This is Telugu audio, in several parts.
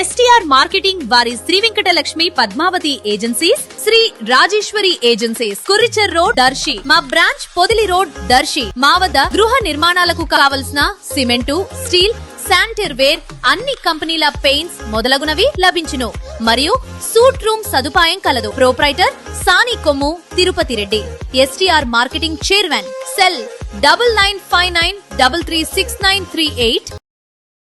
ఎస్టీఆర్ మార్కెటింగ్ వారి శ్రీ వెంకటలక్ష్మి పద్మావతి ఏజెన్సీస్, శ్రీ రాజేశ్వరి ఏజెన్సీస్, కురిచెర్ రోడ్ దర్శి, మా బ్రాంచ్ పొదిలి రోడ్ దర్శి. మా వద్ద గృహ నిర్మాణాలకు కావలసిన సిమెంటు, స్టీల్, శానిటరీ వేర్, అన్ని కంపెనీల పెయింట్స్ మొదలగునవి లభించును. మరియు సూట్ రూమ్ సదుపాయం కలదు. Proprietor Sani Kommu Tirupati Reddy. STR marketing chairman. Cell 9959336938.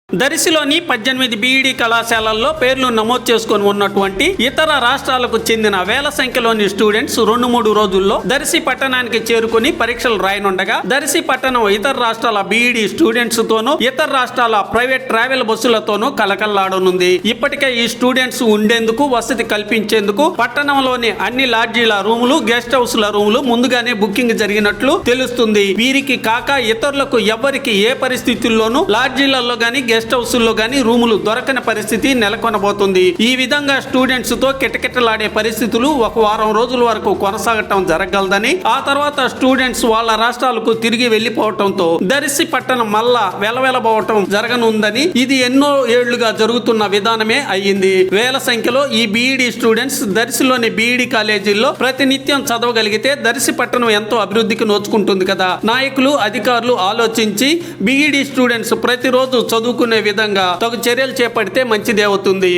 దర్శిలోని 18 బీఈడీ కళాశాలల్లో పేర్లు నమోదు చేసుకుని ఉన్నటువంటి ఇతర రాష్ట్రాలకు చెందిన వేల సంఖ్యలోని స్టూడెంట్స్ 2-3 రోజుల్లో దర్శి పట్టణానికి చేరుకుని పరీక్షలు రాయనుండగా, దర్శి పట్టణం ఇతర రాష్ట్రాల బీఈడీ స్టూడెంట్స్ తోనూ ఇతర రాష్ట్రాల ప్రైవేట్ ట్రావెల్ బస్సులతోనూ కలకల్లాడనుంది. ఇప్పటికే ఈ స్టూడెంట్స్ ఉండేందుకు వసతి కల్పించేందుకు పట్టణంలోని అన్ని లాడ్జీల రూములు, గెస్ట్ హౌస్ల రూములు ముందుగానే బుకింగ్ జరిగినట్లు తెలుస్తుంది. వీరికి కాక ఇతరులకు ఎవ్వరికి ఏ పరిస్థితుల్లోనూ లాడ్జీలలో గానీ గెస్ట్ హౌస్ లో గానీ రూములు దొరకని పరిస్థితి నెలకొనబోతుంది. ఈ విధంగా స్టూడెంట్స్ తో కిటకిటలాడే పరిస్థితులు 1 వారం రోజుల వరకు కొనసాగటం జరగలదని, ఆ తర్వాత స్టూడెంట్స్ వాళ్ళ రాష్ట్రాలకు తిరిగి వెళ్లిపోవటంతో దర్శి పట్టణం మళ్ళా వెలవెలబోవటం జరగనుందని, ఇది ఎన్నో ఏళ్లుగా జరుగుతున్న విధానమే అయ్యింది. వేల సంఖ్యలో ఈ బీఈడీ స్టూడెంట్స్ దర్శిలోని బీఈడీ కాలేజీల్లో ప్రతినిత్యం చదవగలిగితే దర్శి పట్టణం ఎంతో అభివృద్ధికి నోచుకుంటుంది కదా. నాయకులు, అధికారులు ఆలోచించి బీఈడీ స్టూడెంట్స్ ప్రతిరోజు చదువుకునే విధంగా తగు చర్యలు చేపడితే మంచిదే అవుతుంది.